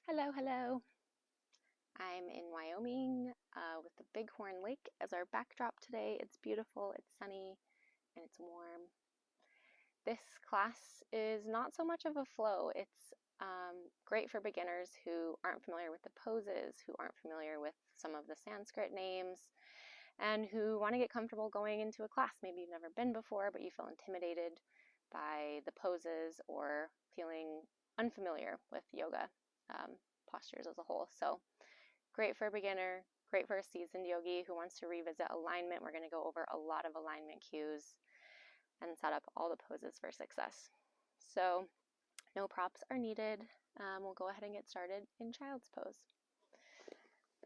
Hello, hello. I'm in Wyoming with the Bighorn Lake as our backdrop today. It's beautiful, it's sunny, and it's warm. This class is not so much of a flow. It's great for beginners who aren't familiar with the poses, who aren't familiar with some of the Sanskrit names, and who want to get comfortable going into a class. Maybe you've never been before, but you feel intimidated by the poses or feeling unfamiliar with yoga postures as a whole. So great for a beginner, great for a seasoned yogi who wants to revisit alignment. We're going to go over a lot of alignment cues and set up all the poses for success. So no props are needed. We'll go ahead and get started in child's pose.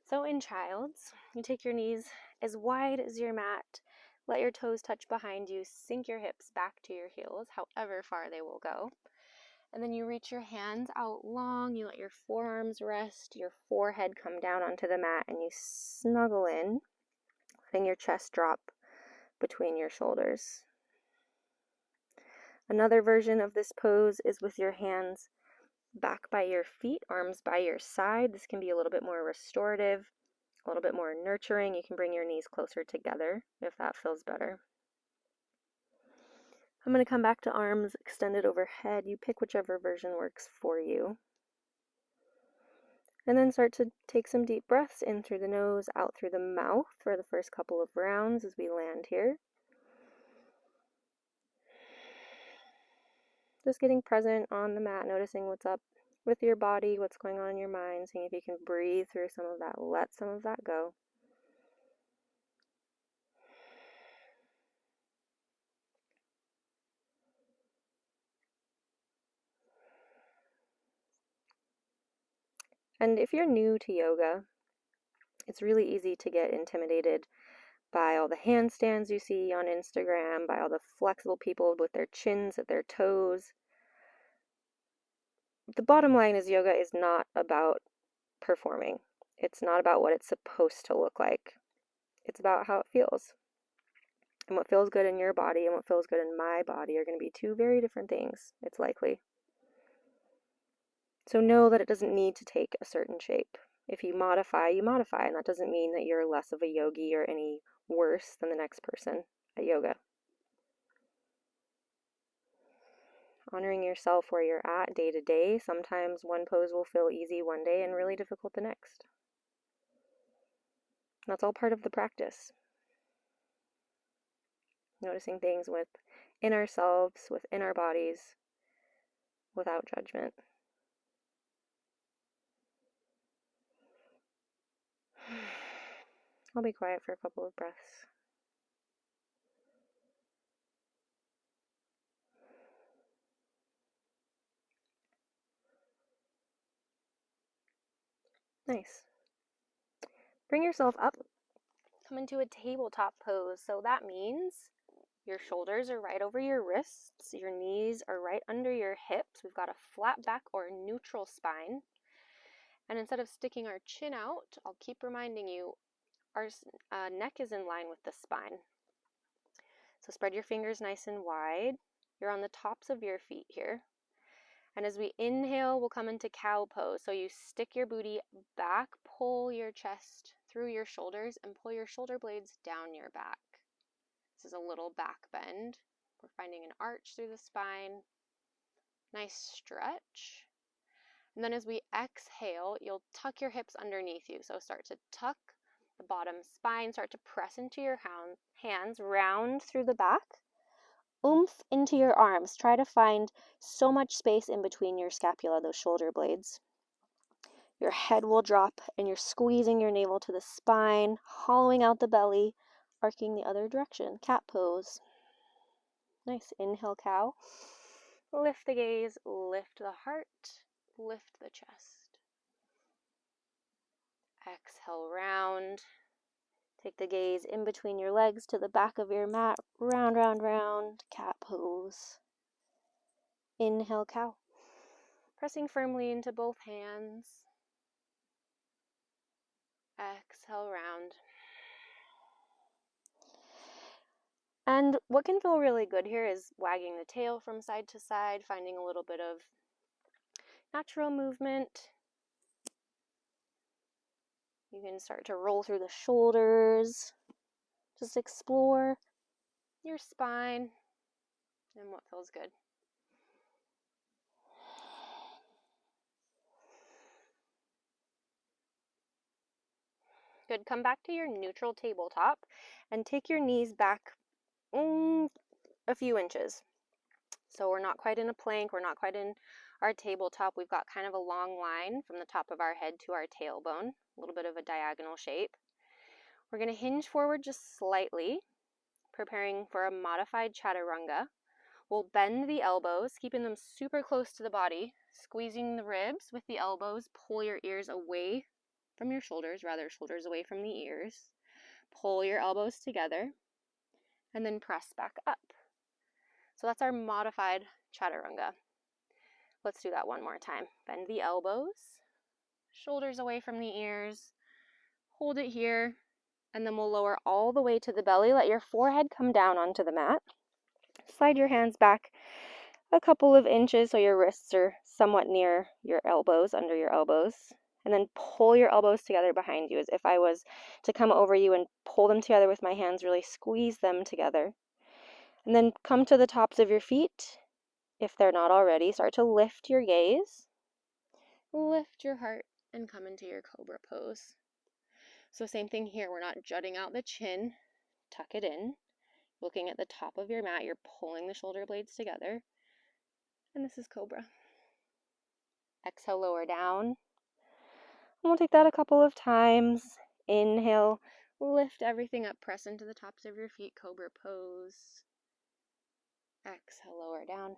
So in child's, you take your knees as wide as your mat, let your toes touch behind you, sink your hips back to your heels, however far they will go. And then you reach your hands out long, you let your forearms rest, your forehead come down onto the mat, and you snuggle in, letting your chest drop between your shoulders. Another version of this pose is with your hands back by your feet, arms by your side. This can be a little bit more restorative, a little bit more nurturing. You can bring your knees closer together if that feels better. I'm going to come back to arms extended overhead. You pick whichever version works for you. And then start to take some deep breaths in through the nose, out through the mouth for the first couple of rounds as we land here. Just getting present on the mat, noticing what's up with your body, what's going on in your mind, seeing if you can breathe through some of that, let some of that go. And if you're new to yoga, it's really easy to get intimidated by all the handstands you see on Instagram, by all the flexible people with their chins at their toes. The bottom line is yoga is not about performing. It's not about what it's supposed to look like. It's about how it feels. And what feels good in your body and what feels good in my body are going to be two very different things, it's likely. So know that it doesn't need to take a certain shape. If you modify, you modify, and that doesn't mean that you're less of a yogi or any worse than the next person at yoga. Honoring yourself where you're at day to day. Sometimes one pose will feel easy one day and really difficult the next. That's all part of the practice. Noticing things within ourselves, within our bodies, without judgment. I'll be quiet for a couple of breaths. Nice. Bring yourself up. Come into a tabletop pose. So that means your shoulders are right over your wrists. Your knees are right under your hips. We've got a flat back or neutral spine. And instead of sticking our chin out, I'll keep reminding you, our neck is in line with the spine. So spread your fingers nice and wide. You're on the tops of your feet here. And as we inhale, we'll come into cow pose. So you stick your booty back, pull your chest through your shoulders, and pull your shoulder blades down your back. This is a little back bend. We're finding an arch through the spine. Nice stretch. And then as we exhale, you'll tuck your hips underneath you. So start to tuck the bottom spine, start to press into your hands, round through the back. Oomph into your arms. Try to find so much space in between your scapula, those shoulder blades. Your head will drop and you're squeezing your navel to the spine, hollowing out the belly, arcing the other direction. Cat pose. Nice. Inhale, cow. Lift the gaze, lift the heart, lift the chest. Exhale, round. Take the gaze in between your legs to the back of your mat. Round, round, round. Cat pose. Inhale, cow. Pressing firmly into both hands. Exhale, round. And what can feel really good here is wagging the tail from side to side, finding a little bit of natural movement. You can start to roll through the shoulders. Just explore your spine and what feels good. Good. Come back to your neutral tabletop and take your knees back a few inches. So we're not quite in a plank, we're not quite in our tabletop. We've got kind of a long line from the top of our head to our tailbone, a little bit of a diagonal shape. We're going to hinge forward just slightly, preparing for a modified chaturanga. We'll bend the elbows, keeping them super close to the body, squeezing the ribs with the elbows. Pull your ears away from your shoulders, rather shoulders away from the ears. Pull your elbows together, and then press back up. So that's our modified chaturanga. Let's do that one more time. Bend the elbows, shoulders away from the ears, hold it here, and then we'll lower all the way to the belly. Let your forehead come down onto the mat. Slide your hands back a couple of inches so your wrists are somewhat near your elbows, under your elbows. And then pull your elbows together behind you, as if I was to come over you and pull them together with my hands, really squeeze them together. And then come to the tops of your feet. If they're not already, start to lift your gaze, lift your heart, and come into your cobra pose. So same thing here, we're not jutting out the chin, tuck it in, looking at the top of your mat, you're pulling the shoulder blades together, and this is cobra. Exhale, lower down. And we'll take that a couple of times. Inhale, lift everything up, press into the tops of your feet, cobra pose. Exhale, lower down.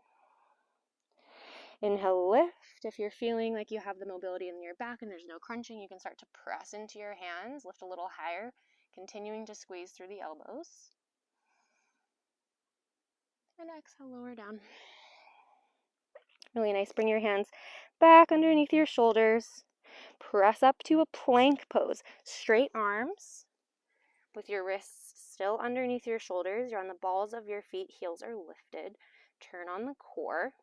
Inhale, lift. If you're feeling like you have the mobility in your back and there's no crunching, you can start to press into your hands, lift a little higher, continuing to squeeze through the elbows. And exhale, lower down. Really nice. Bring your hands back underneath your shoulders. Press up to a plank pose. Straight arms with your wrists still underneath your shoulders. You're on the balls of your feet. Heels are lifted. Turn on the core.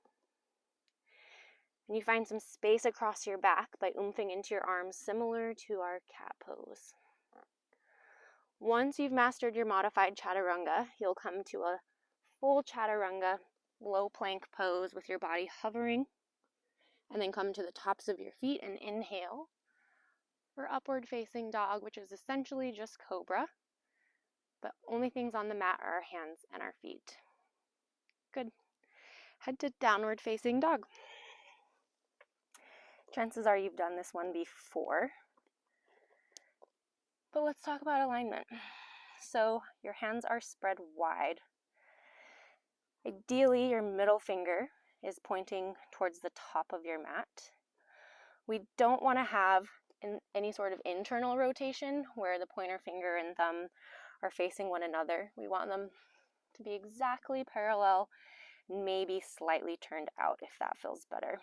And you find some space across your back by oomping into your arms, similar to our cat pose. Once you've mastered your modified chaturanga, you'll come to a full chaturanga, low plank pose with your body hovering, and then come to the tops of your feet and inhale for upward facing dog, which is essentially just cobra, but only things on the mat are our hands and our feet. Good. Head to downward facing dog. Chances are you've done this one before, but let's talk about alignment. So your hands are spread wide. Ideally, your middle finger is pointing towards the top of your mat. We don't want to have any sort of internal rotation where the pointer finger and thumb are facing one another. We want them to be exactly parallel, maybe slightly turned out if that feels better.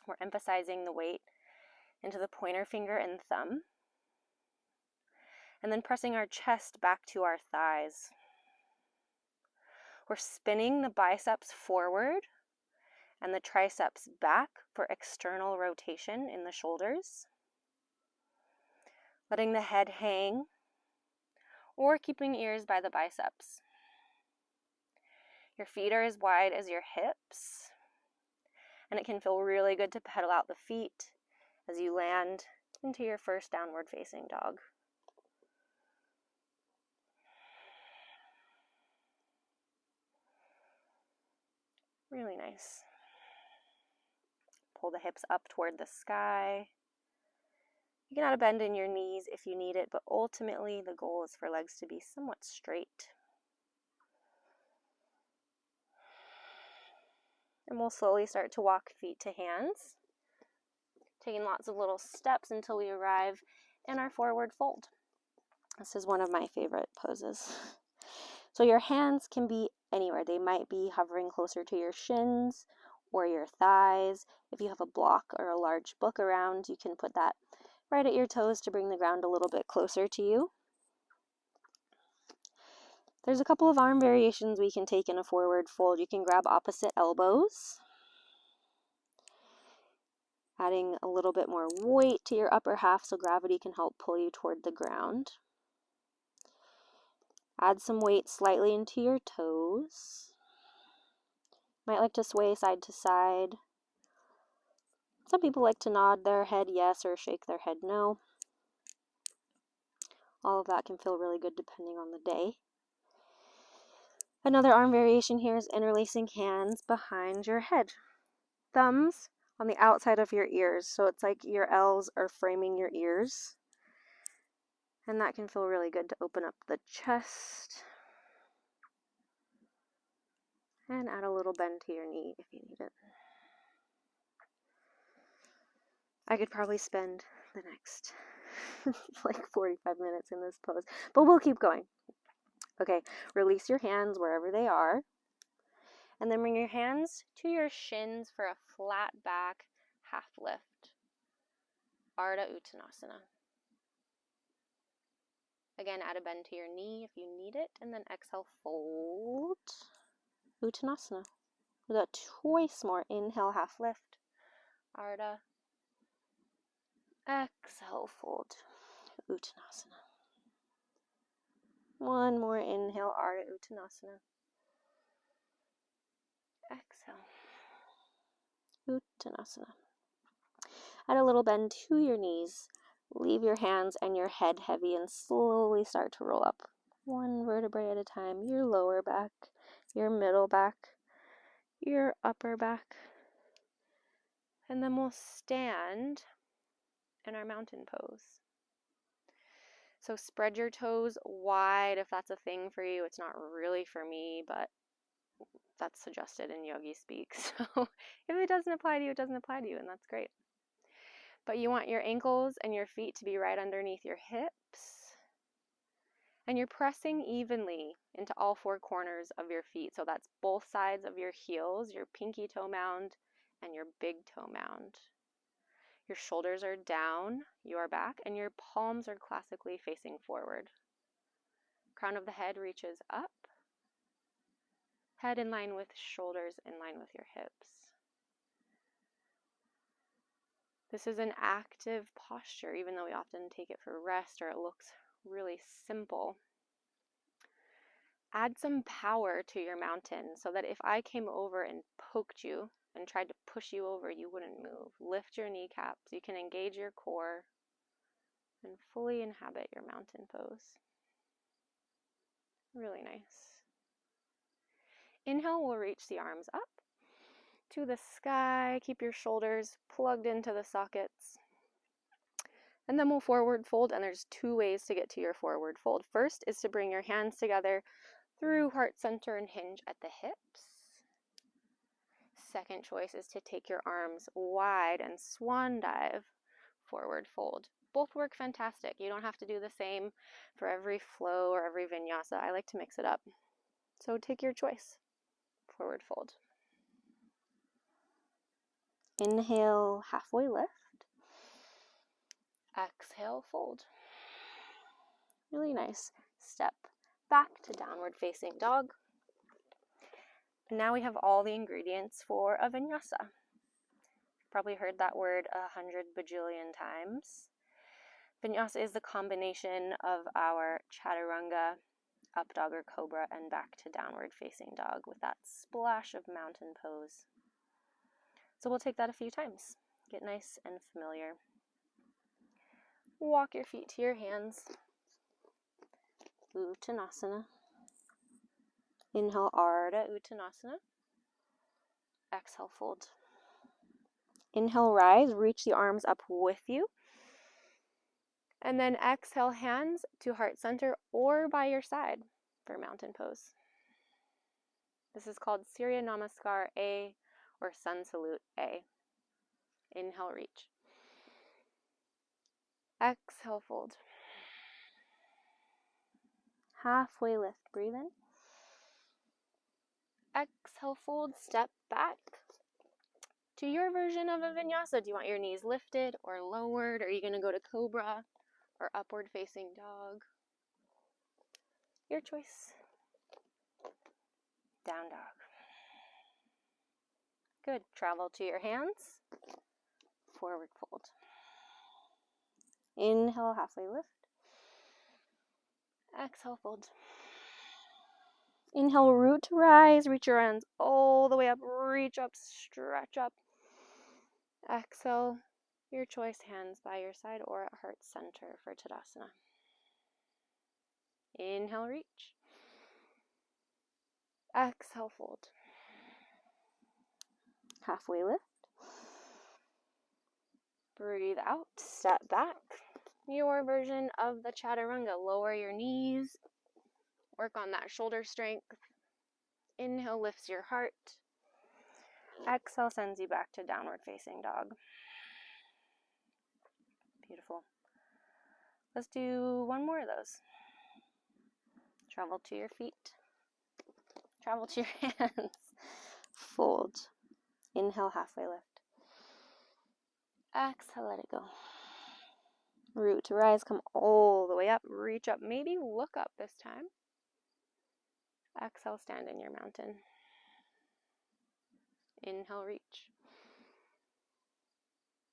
We're emphasizing the weight into the pointer finger and thumb, and then pressing our chest back to our thighs. We're spinning the biceps forward and the triceps back for external rotation in the shoulders. Letting the head hang, or keeping ears by the biceps. Your feet are as wide as your hips, and it can feel really good to pedal out the feet as you land into your first downward facing dog. Really nice. Pull the hips up toward the sky. You can add a bend in your knees if you need it, but ultimately the goal is for legs to be somewhat straight. And we'll slowly start to walk feet to hands, taking lots of little steps until we arrive in our forward fold. This is one of my favorite poses. So your hands can be anywhere. They might be hovering closer to your shins or your thighs. If you have a block or a large book around, you can put that right at your toes to bring the ground a little bit closer to you. There's a couple of arm variations we can take in a forward fold. You can grab opposite elbows Adding a little bit more weight to your upper half so gravity can help pull you toward the ground. Add some weight slightly into your toes. Might like to sway side to side. Some people like to nod their head yes or shake their head no. All of that can feel really good depending on the day. Another arm variation here is interlacing hands behind your head. Thumbs on the outside of your ears, so it's like your L's are framing your ears. And that can feel really good to open up the chest. And add a little bend to your knee if you need it. I could probably spend the next like 45 minutes in this pose, but we'll keep going. Okay, release your hands wherever they are. And then bring your hands to your shins for a flat back half lift. Ardha Uttanasana. Again, add a bend to your knee if you need it, and then exhale, fold. Uttanasana. We got twice more. Inhale, half lift. Ardha. Exhale, fold. Uttanasana. One more inhale, Ardha Uttanasana. Exhale. Uttanasana. Add a little bend to your knees. Leave your hands and your head heavy and slowly start to roll up. One vertebrae at a time. Your lower back, your middle back, your upper back. And then we'll stand in our mountain pose. So spread your toes wide if that's a thing for you. It's not really for me, but that's suggested in yogi speak. So if it doesn't apply to you, it doesn't apply to you, and that's great. But you want your ankles and your feet to be right underneath your hips. And you're pressing evenly into all four corners of your feet. So that's both sides of your heels, your pinky toe mound and your big toe mound. Your shoulders are down your back and your palms are classically facing forward. Crown of the head reaches up. Head in line with shoulders in line with your hips. This is an active posture, even though we often take it for rest or it looks really simple. Add some power to your mountain so that if I came over and poked you and tried to push you over, you wouldn't move. Lift your kneecaps. You can engage your core and fully inhabit your mountain pose. Really nice. Inhale, we'll reach the arms up to the sky. Keep your shoulders plugged into the sockets. And then we'll forward fold, and there's two ways to get to your forward fold. First is to bring your hands together through heart center and hinge at the hips. Second choice is to take your arms wide and swan dive, forward fold. Both work fantastic. You don't have to do the same for every flow or every vinyasa. I like to mix it up. So take your choice. Forward fold. Inhale, halfway lift. Exhale, fold. Really nice. Step back to downward facing dog. And now we have all the ingredients for a vinyasa. Probably heard that word 100 bajillion times. Vinyasa is the combination of our chaturanga, up dog or cobra, and back to downward facing dog with that splash of mountain pose. So we'll take that a few times. Get nice and familiar. Walk your feet to your hands. Uttanasana. Inhale, Ardha Uttanasana. Exhale, fold. Inhale, rise, reach the arms up with you. And then exhale, hands to heart center or by your side for mountain pose. This is called Surya Namaskar A or Sun Salute A. Inhale, reach. Exhale, fold. Halfway lift, breathe in. Exhale, fold, step back to your version of a vinyasa. Do you want your knees lifted or lowered? Are you going to go to cobra or upward facing dog? Your choice. Down dog. Good. Travel to your hands. forward fold. Inhale, halfway lift. Exhale, fold. Inhale, root to rise. Reach your hands all the way up. Reach up, stretch up. Exhale, your choice, hands by your side or at heart center for Tadasana. Inhale, reach. Exhale, fold. Halfway lift. Breathe out, step back. Your version of the chaturanga. Lower your knees. Work on that shoulder strength. Inhale lifts your heart. Exhale sends you back to downward facing dog. Beautiful. Let's do one more of those. Travel to your feet. Travel to your hands. Fold. Inhale, halfway lift. Exhale, let it go. Root to rise, come all the way up. Reach up, maybe look up this time. Exhale, stand in your mountain. Inhale, reach.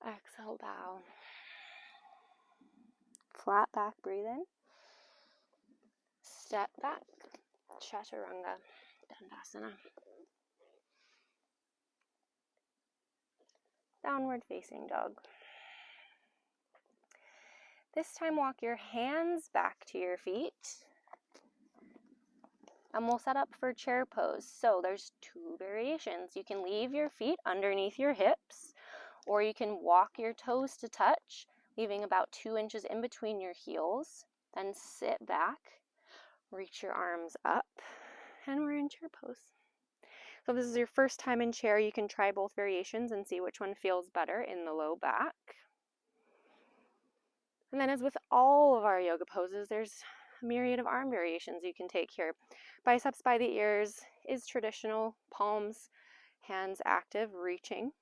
Exhale, bow. Flat back, breathe in. Step back. Chaturanga, Dandasana. Downward facing dog. This time walk your hands back to your feet. And we'll set up for chair pose. So there's two variations. You can leave your feet underneath your hips, or you can walk your toes to touch, leaving about 2 inches in between your heels. Then sit back, reach your arms up, and we're in chair pose. So if this is your first time in chair, you can try both variations and see which one feels better in the low back. And then as with all of our yoga poses, there's a myriad of arm variations you can take here. Biceps by the ears is traditional, palms, hands active, reaching,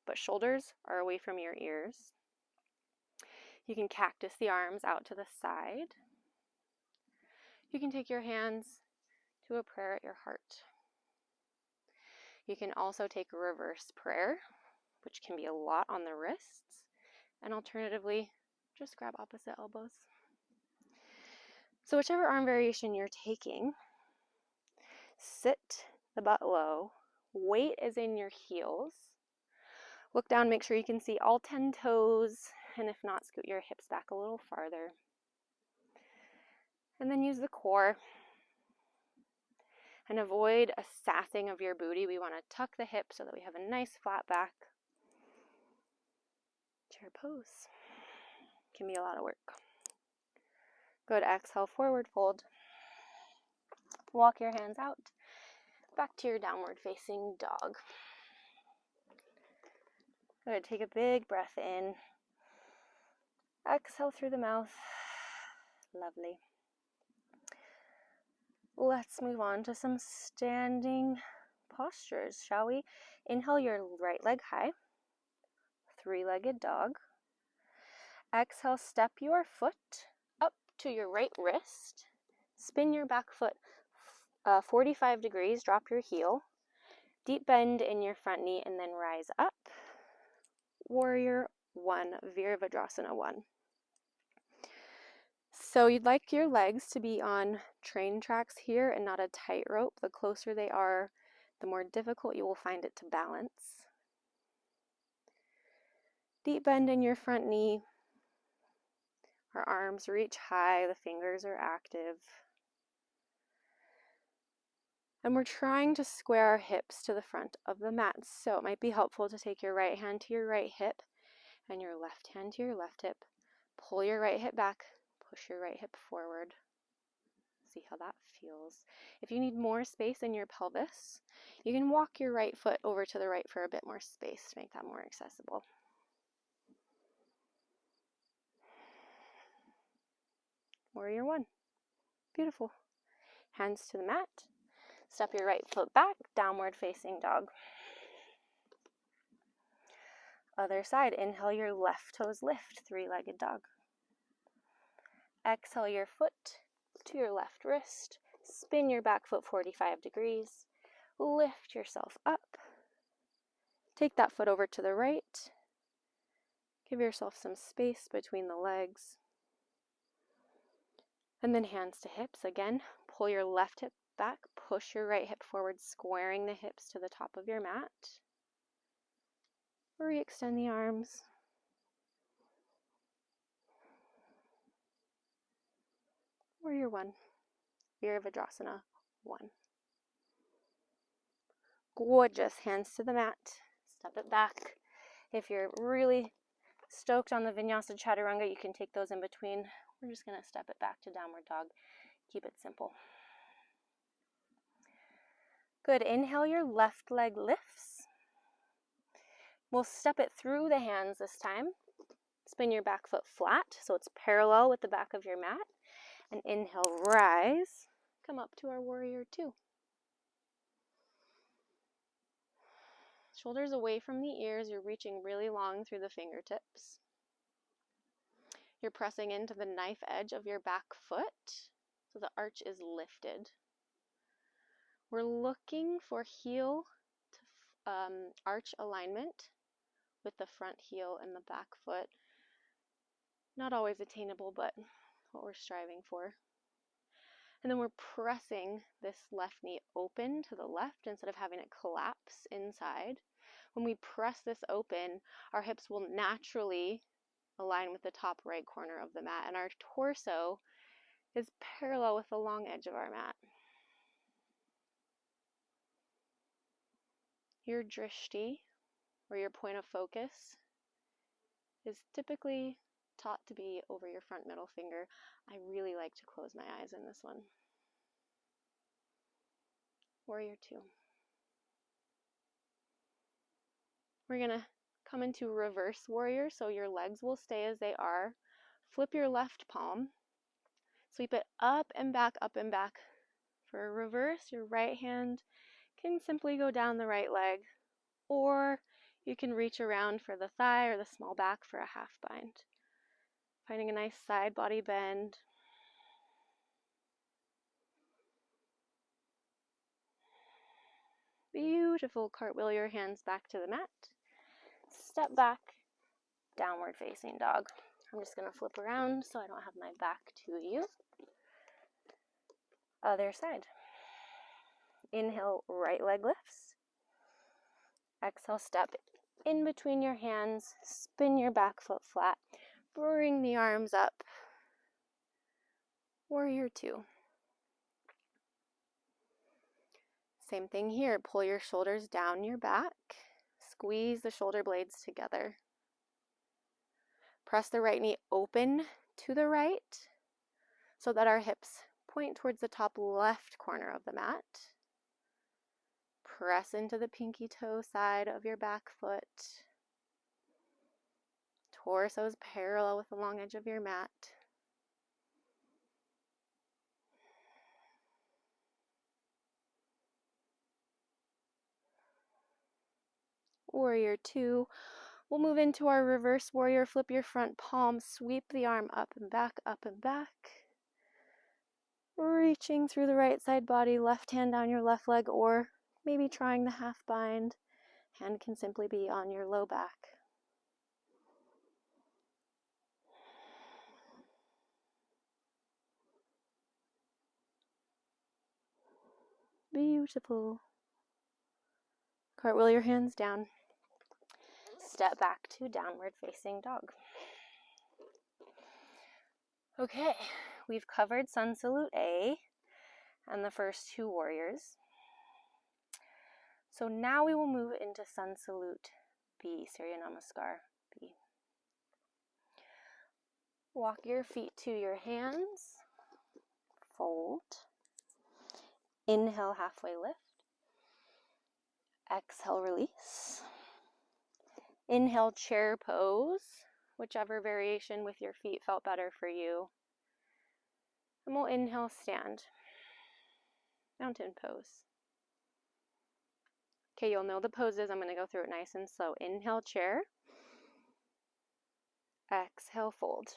but shoulders are away from your ears. You can cactus the arms out to the side. You can take your hands to a prayer at your heart. You can also take a reverse prayer, which can be a lot on the wrists, and alternatively, just grab opposite elbows. So whichever arm variation you're taking, sit the butt low, weight is in your heels. Look down, make sure you can see all 10 toes, and if not, scoot your hips back a little farther. And then use the core. And avoid a sassing of your booty. We want to tuck the hips so that we have a nice flat back. Chair pose. Can be a lot of work. Good, exhale, forward fold. Walk your hands out. Back to your downward facing dog. Good, take a big breath in. Exhale through the mouth. Lovely. Let's move on to some standing postures, shall we? Inhale your right leg high. Three-legged dog. Exhale, step your foot up to your right wrist. Spin your back foot 45 degrees, drop your heel. Deep bend in your front knee and then rise up. Warrior 1, Virabhadrasana 1. So you'd like your legs to be on train tracks here and not a tightrope. The closer they are, the more difficult you will find it to balance. Deep bend in your front knee. Our arms reach high, the fingers are active. And we're trying to square our hips to the front of the mat. So it might be helpful to take your right hand to your right hip and your left hand to your left hip. Pull your right hip back, push your right hip forward. See how that feels. If you need more space in your pelvis, you can walk your right foot over to the right for a bit more space to make that more accessible. Warrior 1. Beautiful. Hands to the mat. Step your right foot back, downward facing dog. Other side, inhale your left toes lift, three-legged dog. Exhale your foot to your left wrist. Spin your back foot 45 degrees. Lift yourself up. Take that foot over to the right. Give yourself some space between the legs. And then hands to hips. Again, pull your left hip back, push your right hip forward, squaring the hips to the top of your mat. Re-extend the arms. Warrior one. Virabhadrasana 1. Gorgeous. Hands to the mat. Step it back. If you're really stoked on the Vinyasa Chaturanga, you can take those in between. We're just going to step it back to downward dog. Keep it simple. Good. Inhale, your left leg lifts. We'll step it through the hands this time. Spin your back foot flat so it's parallel with the back of your mat. And inhale, rise. Come up to our warrior two. Shoulders away from the ears. You're reaching really long through the fingertips. You're pressing into the knife edge of your back foot so the arch is lifted. We're looking for heel to arch alignment with the front heel and the back foot. Not always attainable, but what we're striving for. And then we're pressing this left knee open to the left instead of having it collapse inside. When we press this open, our hips will naturally align with the top right corner of the mat, and our torso is parallel with the long edge of our mat. Your drishti, or your point of focus, is typically taught to be over your front middle finger. I really like to close my eyes in this one. Warrior two. We're going to come into reverse warrior, so your legs will stay as they are. Flip your left palm. Sweep it up and back, up and back. For a reverse, your right hand can simply go down the right leg, or you can reach around for the thigh or the small back for a half bind. Finding a nice side body bend. Beautiful. Cartwheel your hands back to the mat. Step back, downward facing dog. I'm just going to flip around so I don't have my back to you. Other side. Inhale, right leg lifts. Exhale, step in between your hands. Spin your back foot flat. Bring the arms up. Warrior two. Same thing here. Pull your shoulders down your back. Squeeze the shoulder blades together. Press the right knee open to the right so that our hips point towards the top left corner of the mat. Press into the pinky toe side of your back foot. Torso is parallel with the long edge of your mat. Warrior two. We'll move into our reverse warrior. Flip your front palm, sweep the arm up and back, up and back. Reaching through the right side body, left hand down your left leg, or maybe trying the half bind. Hand can simply be on your low back. Beautiful. Cartwheel your hands down. Step back to downward facing dog. Okay, we've covered Sun Salute A and the first two warriors. So now we will move into Sun Salute B, Surya Namaskar B. Walk your feet to your hands. Fold. Inhale, halfway lift. Exhale, release. Inhale, chair pose, whichever variation with your feet felt better for you. And we'll inhale, stand. Mountain pose. Okay, you'll know the poses. I'm going to go through it nice and slow. Inhale, chair. Exhale, fold.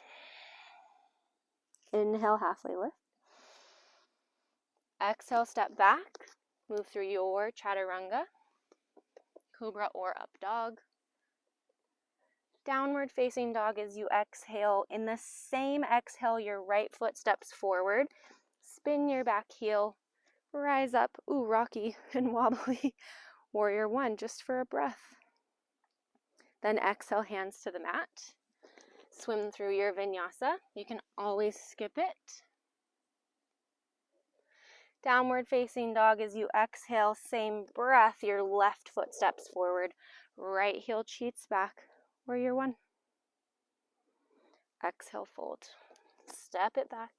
Inhale, halfway lift. Exhale, step back. Move through your chaturanga, cobra or up dog. Downward facing dog as you exhale. In the same exhale, your right foot steps forward. Spin your back heel. Rise up. Ooh, rocky and wobbly. Warrior one, just for a breath. Then exhale, hands to the mat. Swim through your vinyasa. You can always skip it. Downward facing dog as you exhale, same breath, your left foot steps forward. Right heel cheats back. Warrior one. Exhale, fold. Step it back.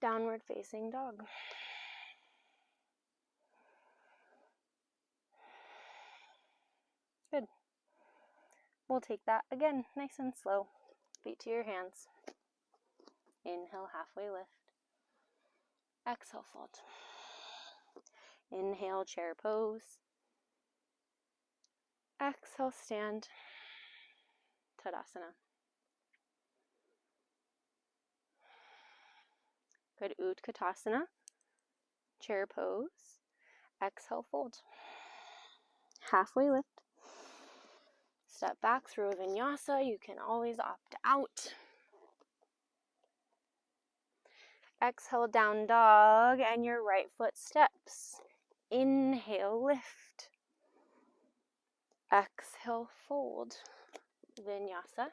Downward facing dog. Good. We'll take that again, nice and slow. Feet to your hands. Inhale, halfway lift. Exhale, fold. Inhale, chair pose. Exhale, stand. Tadasana. Good. Utkatasana. Chair pose. Exhale, fold. Halfway lift. Step back through a vinyasa. You can always opt out. Exhale, down dog, and your right foot steps. Inhale, lift. Exhale, fold. Vinyasa.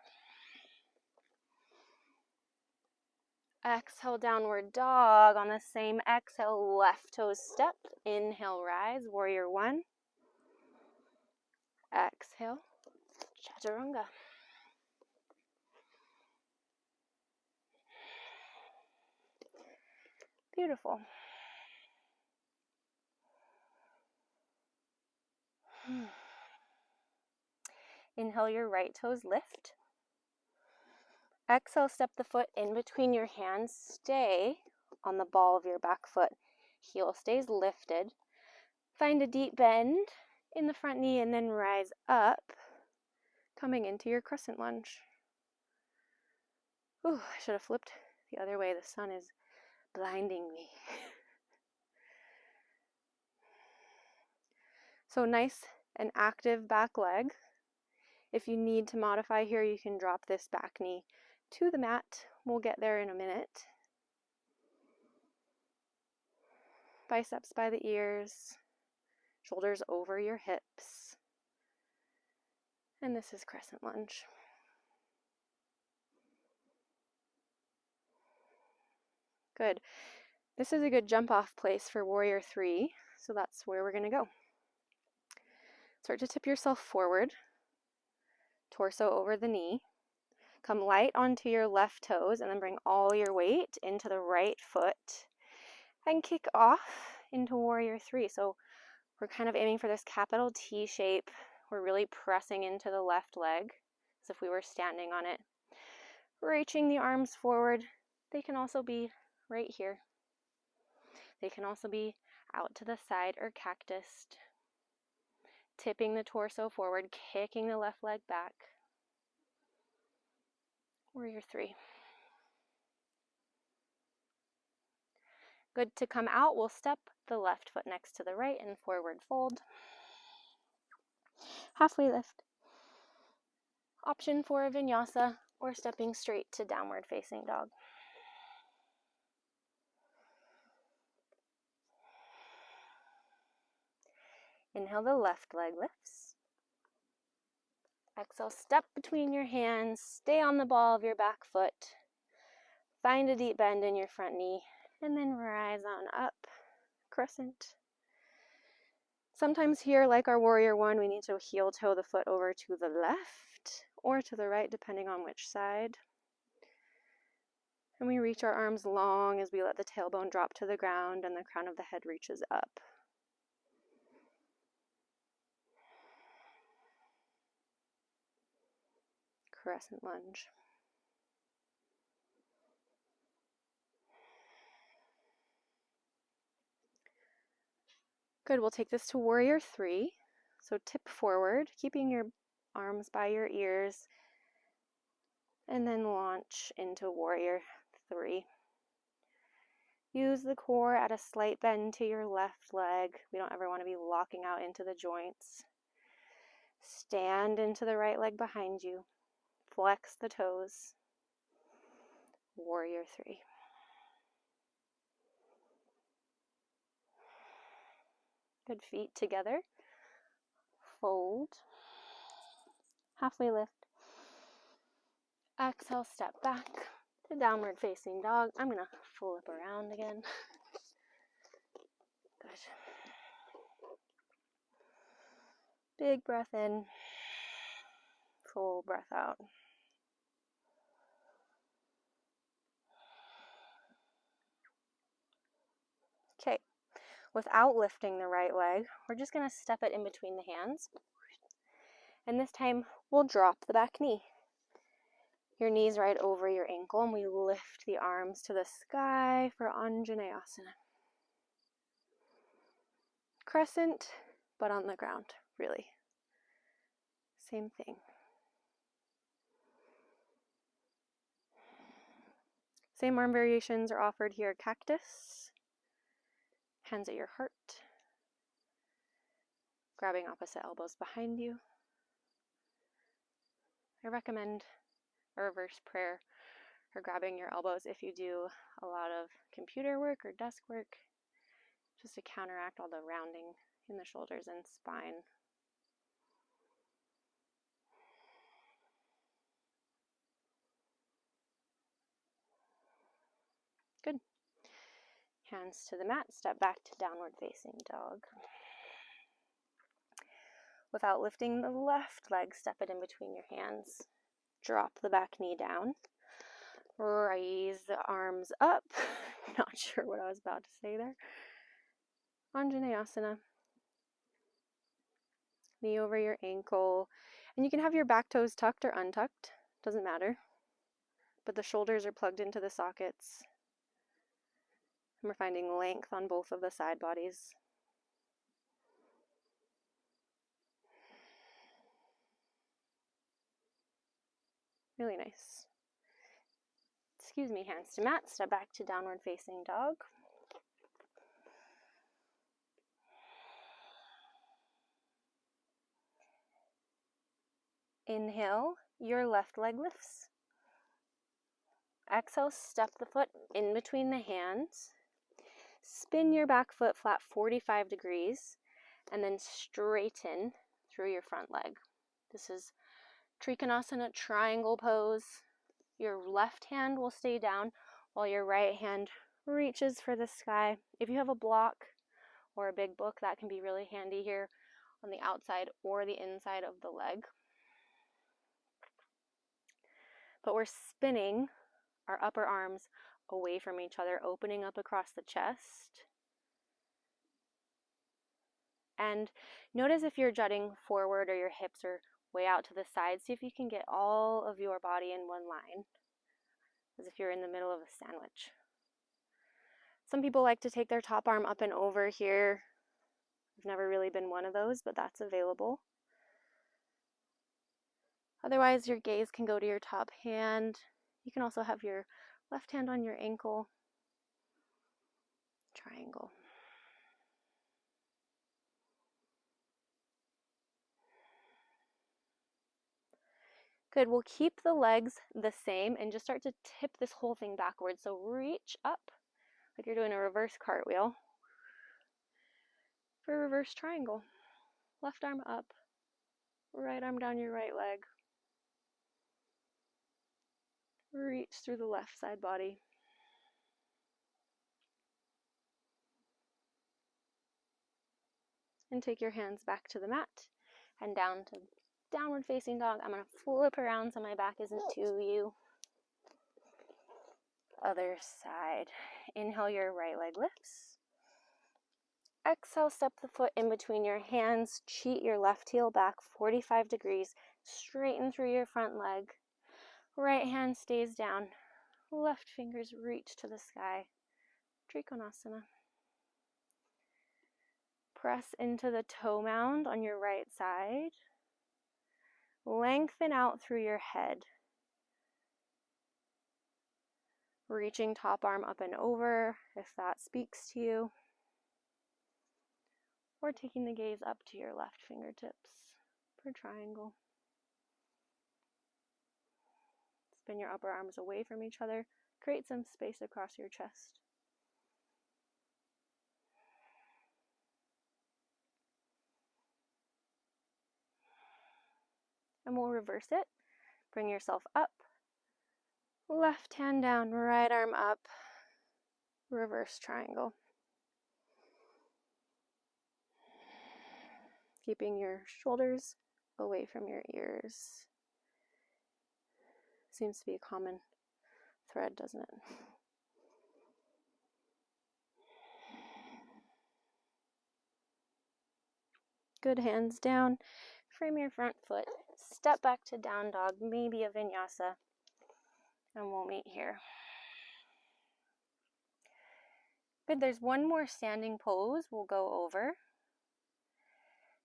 Exhale, downward dog. On the same exhale, left toes step. Inhale, rise. Warrior one. Exhale, chaturanga. Beautiful. Inhale, your right toes lift. Exhale, step the foot in between your hands. Stay on the ball of your back foot. Heel stays lifted. Find a deep bend in the front knee and then rise up, coming into your crescent lunge. Ooh, I should have flipped the other way. The sun is blinding me. So nice and active back leg. If you need to modify here, you can drop this back knee to the mat. We'll get there in a minute. Biceps by the ears, shoulders over your hips. And this is crescent lunge. Good. This is a good jump off place for warrior three, so that's where we're going to go. Start to tip yourself forward, torso over the knee. Come light onto your left toes and then bring all your weight into the right foot and kick off into warrior three. So we're kind of aiming for this capital T shape. We're really pressing into the left leg as if we were standing on it. Reaching the arms forward. They can also be right here. They can also be out to the side or cactused. Tipping the torso forward, kicking the left leg back. Warrior three. Good. To come out, we'll step the left foot next to the right and forward fold. Halfway lift. Option for a vinyasa or stepping straight to downward facing dog. Inhale, the left leg lifts. Exhale, step between your hands. Stay on the ball of your back foot. Find a deep bend in your front knee and then rise on up. Crescent. Sometimes here, like our warrior one, we need to heel toe the foot over to the left or to the right, depending on which side. And we reach our arms long as we let the tailbone drop to the ground and the crown of the head reaches up. Crescent lunge. Good, we'll take this to warrior three. So tip forward, keeping your arms by your ears, and then launch into warrior three. Use the core at a slight bend to your left leg. We don't ever want to be locking out into the joints. stand into the right leg behind you. Flex the toes. Warrior 3. Good, feet together. Fold. Halfway lift. Exhale, step back to downward facing dog. I'm going to flip around again. Good. Big breath in. Full breath out. Okay, without lifting the right leg, we're just going to step it in between the hands. And this time, we'll drop the back knee. Your knees right over your ankle, and we lift the arms to the sky for Anjaneyasana. Crescent, but on the ground, really. Same thing. Same arm variations are offered here. Cactus, hands at your heart, grabbing opposite elbows behind you. I recommend a reverse prayer or grabbing your elbows if you do a lot of computer work or desk work, just to counteract all the rounding in the shoulders and spine. Good. Hands to the mat, step back to downward facing dog. Without lifting the left leg, step it in between your hands. Drop the back knee down. Raise the arms up. Not sure what I was about to say there. Anjaneyasana. Knee over your ankle. And you can have your back toes tucked or untucked. Doesn't matter. But the shoulders are plugged into the sockets. And we're finding length on both of the side bodies. Really nice. Excuse me, hands to mat, step back to downward facing dog. Inhale, your left leg lifts. Exhale, step the foot in between the hands. Spin your back foot flat 45 degrees and then straighten through your front leg. This is Trikonasana, triangle pose. Your left hand will stay down while your right hand reaches for the sky. If you have a block or a big book, that can be really handy here on the outside or the inside of the leg. But we're spinning our upper arms away from each other, opening up across the chest. And notice if you're jutting forward or your hips are way out to the side. See if you can get all of your body in one line, as if you're in the middle of a sandwich. Some people like to take their top arm up and over here. I've never really been one of those, but that's available. Otherwise, your gaze can go to your top hand. You can also have your left hand on your ankle. Triangle. Good, we'll keep the legs the same and just start to tip this whole thing backwards. So reach up like you're doing a reverse cartwheel for a reverse triangle. Left arm up, right arm down your right leg. Reach through the left side body. And take your hands back to the mat and down to downward facing dog. I'm going to flip around so my back isn't to you. Other side. Inhale, your right leg lifts. Exhale, step the foot in between your hands. Cheat your left heel back 45 degrees. Straighten through your front leg. Right hand stays down. Left fingers reach to the sky. Trikonasana. Press into the toe mound on your right side. Lengthen out through your head. Reaching top arm up and over if that speaks to you. Or taking the gaze up to your left fingertips. for triangle. Spin your upper arms away from each other. Create some space across your chest. And we'll reverse it. Bring yourself up. Left hand down, right arm up. Reverse triangle. Keeping your shoulders away from your ears. Seems to be a common thread, doesn't it? Good, hands down. Frame your front foot. Step back to down dog, maybe a vinyasa. And we'll meet here. Good, there's one more standing pose we'll go over.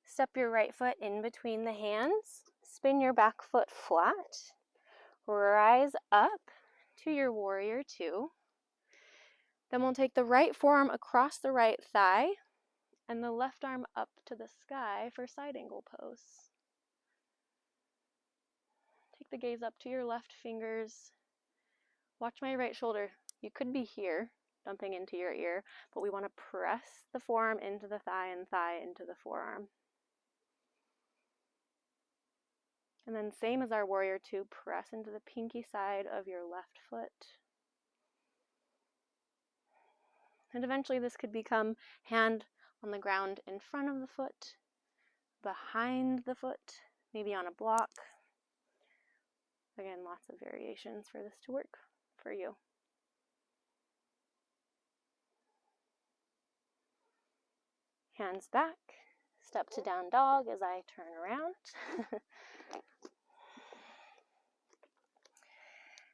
Step your right foot in between the hands. Spin your back foot flat. Rise up to your warrior two. Then we'll take the right forearm across the right thigh and the left arm up to the sky for side angle pose. Take the gaze up to your left fingers. Watch my right shoulder. You could be here, dumping into your ear, but we want to press the forearm into the thigh and thigh into the forearm. And then same as our warrior two, press into the pinky side of your left foot. And eventually this could become hand on the ground in front of the foot, behind the foot, maybe on a block. Again, lots of variations for this to work for you. Hands back, step to down dog as I turn around.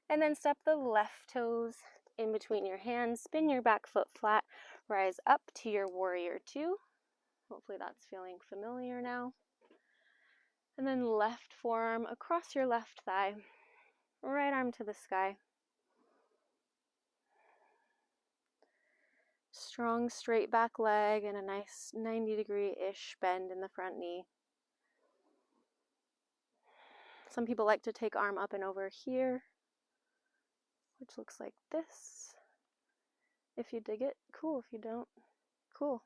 And then step the left toes in between your hands, spin your back foot flat, rise up to your warrior two. Hopefully that's feeling familiar now. And then left forearm across your left thigh, right arm to the sky. Strong straight back leg and a nice 90-degree-ish bend in the front knee. Some people like to take arm up and over here, which looks like this. If you dig it, cool. If you don't, cool.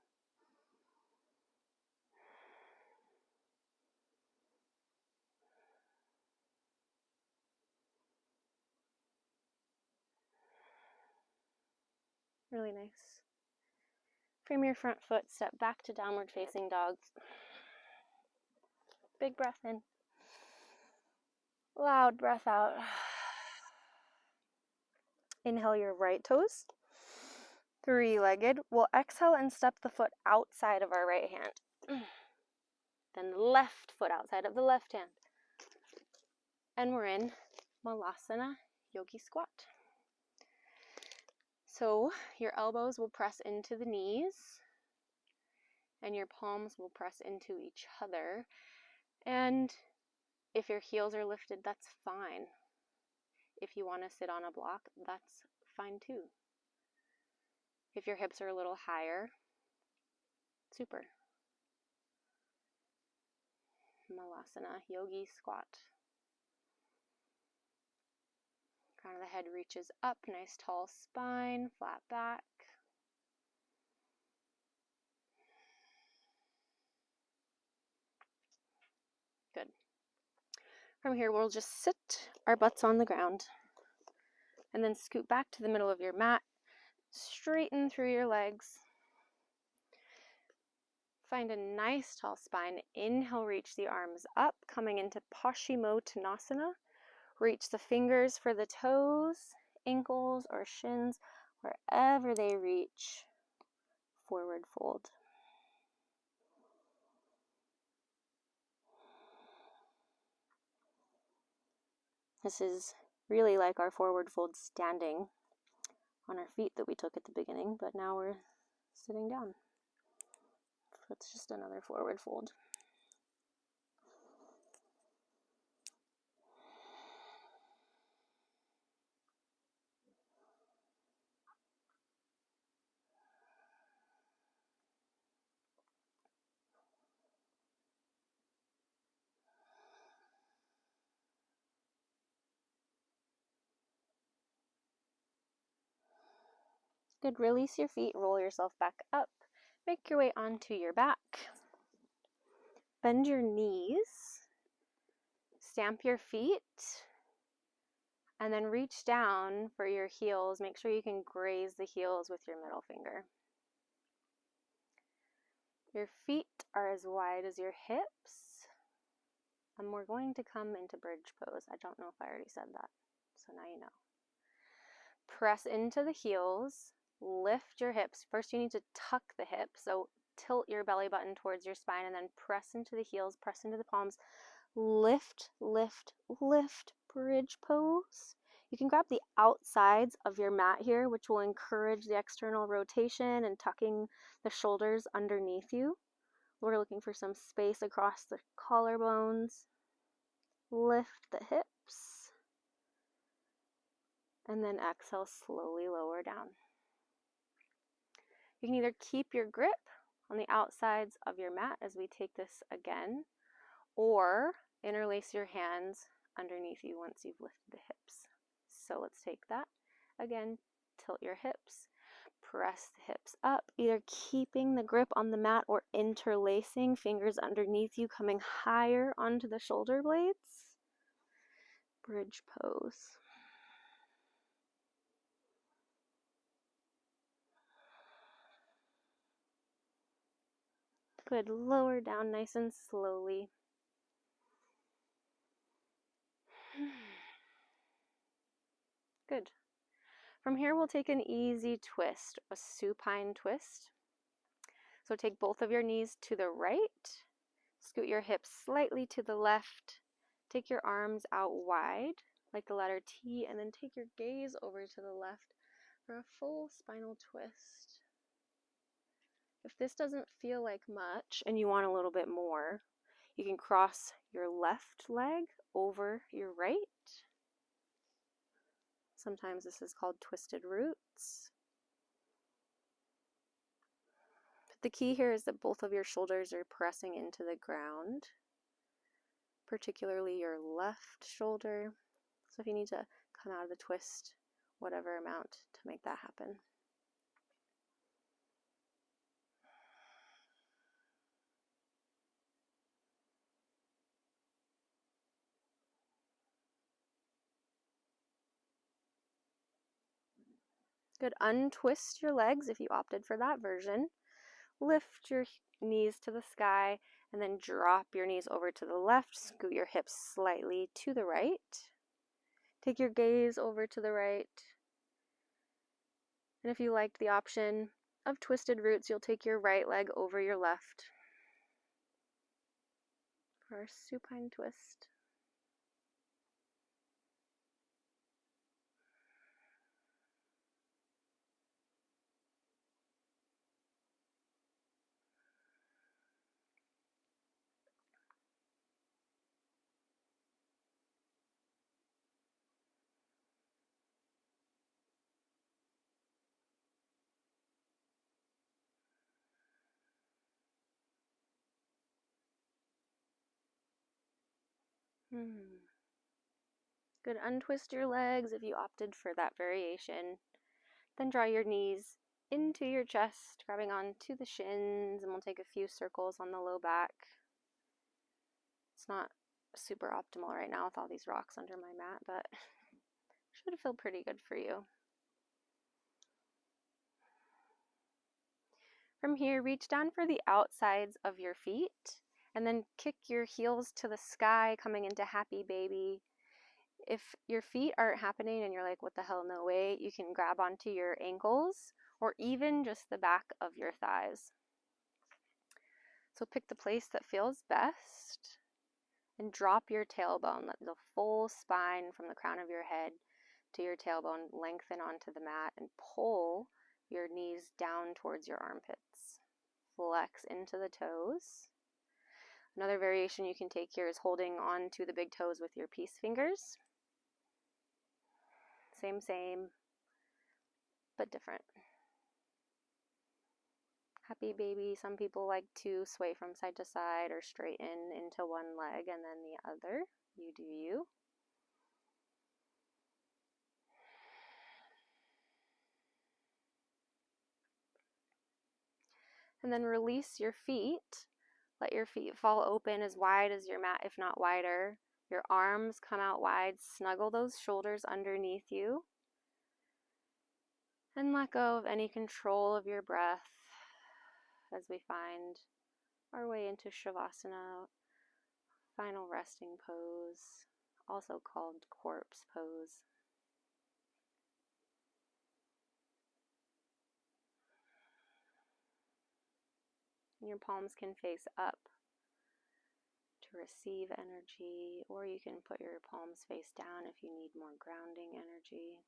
Really nice. Frame your front foot, step back to downward facing dog. Big breath in. Loud breath out. Inhale your right toes. Three-legged. We'll exhale and step the foot outside of our right hand. Then left foot outside of the left hand. And we're in Malasana Yogi Squat. So your elbows will press into the knees and your palms will press into each other. And if your heels are lifted, that's fine. If you want to sit on a block, that's fine too. If your hips are a little higher, super. Malasana Yogi Squat. Crown of the head reaches up, nice tall spine, flat back. Good. From here, we'll just sit our butts on the ground and then scoot back to the middle of your mat. Straighten through your legs. Find a nice tall spine. Inhale, reach the arms up, coming into Paschimottanasana. Reach the fingers for the toes, ankles, or shins, wherever they reach. Forward fold. This is really like our forward fold standing on our feet that we took at the beginning, but now we're sitting down. So it's just another forward fold. Good, release your feet, roll yourself back up. Make your way onto your back. Bend your knees, stamp your feet, and then reach down for your heels. Make sure you can graze the heels with your middle finger. Your feet are as wide as your hips. And we're going to come into bridge pose. I don't know if I already said that, so now you know. Press into the heels, lift your hips. First you need to tuck the hips, so tilt your belly button towards your spine and then press into the heels, press into the palms. Lift, lift, lift, bridge pose. You can grab the outsides of your mat here, which will encourage the external rotation and tucking the shoulders underneath you. We're looking for some space across the collarbones. Lift the hips. And then exhale, slowly lower down. You can either keep your grip on the outsides of your mat as we take this again, or interlace your hands underneath you once you've lifted the hips. So let's take that. Again, tilt your hips, press the hips up, either keeping the grip on the mat or interlacing fingers underneath you, coming higher onto the shoulder blades. Bridge pose. Good, lower down nice and slowly. Good. From here, we'll take an easy twist, a supine twist. So take both of your knees to the right, scoot your hips slightly to the left, take your arms out wide, like the letter T, and then take your gaze over to the left for a full spinal twist. If this doesn't feel like much and you want a little bit more, you can cross your left leg over your right. Sometimes this is called twisted roots. But the key here is that both of your shoulders are pressing into the ground, particularly your left shoulder. So if you need to come out of the twist, whatever amount to make that happen. Good, untwist your legs if you opted for that version. Lift your knees to the sky and then drop your knees over to the left. Scoot your hips slightly to the right. Take your gaze over to the right. And if you liked the option of twisted roots, you'll take your right leg over your left for our supine twist. Good, untwist your legs if you opted for that variation. Then draw your knees into your chest, grabbing onto the shins, and we'll take a few circles on the low back. It's not super optimal right now with all these rocks under my mat, but should feel pretty good for you. From here, reach down for the outsides of your feet, and then kick your heels to the sky, coming into happy baby. If your feet aren't happening and you're like, what the hell, no way, you can grab onto your ankles or even just the back of your thighs. So pick the place that feels best and drop your tailbone. Let the full spine from the crown of your head to your tailbone lengthen onto the mat and pull your knees down towards your armpits. Flex into the toes. Another variation you can take here is holding on to the big toes with your peace fingers. Same, but different. Happy baby, some people like to sway from side to side or straighten into one leg and then the other. You do you. And then release your feet. Let your feet fall open as wide as your mat, if not wider. Your arms come out wide. Snuggle those shoulders underneath you. And let go of any control of your breath as we find our way into Shavasana, final resting pose, also called corpse pose. Your palms can face up to receive energy, or you can put your palms face down if you need more grounding energy.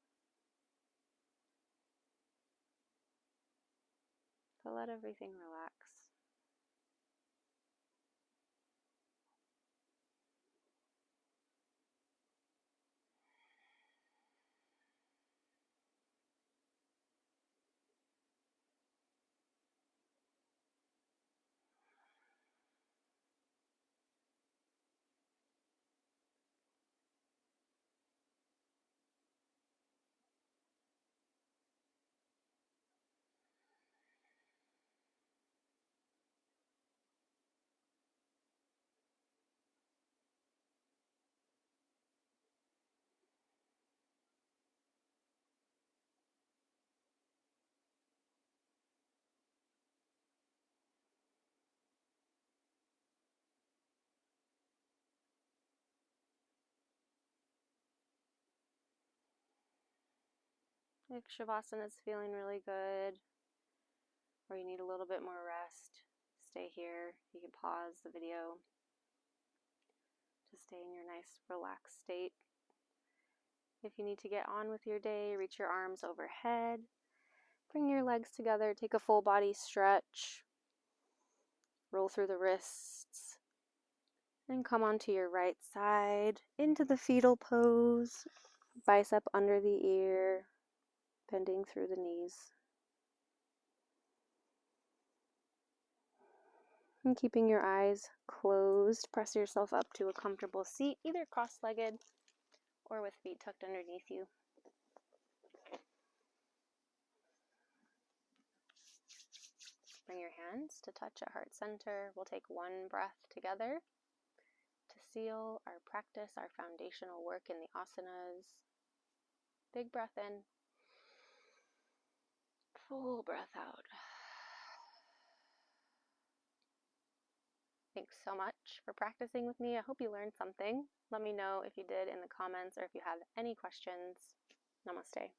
So let everything relax. If Shavasana is feeling really good, or you need a little bit more rest, stay here. You can pause the video to stay in your nice relaxed state. If you need to get on with your day, reach your arms overhead, bring your legs together, take a full body stretch, roll through the wrists, and come onto your right side into the fetal pose, bicep under the ear, bending through the knees. And keeping your eyes closed, press yourself up to a comfortable seat, either cross-legged or with feet tucked underneath you. Bring your hands to touch at heart center. We'll take one breath together to seal our practice, our foundational work in the asanas. Big breath in, full breath out. Thanks so much for practicing with me. I hope you learned something. Let me know if you did in the comments or if you have any questions. Namaste.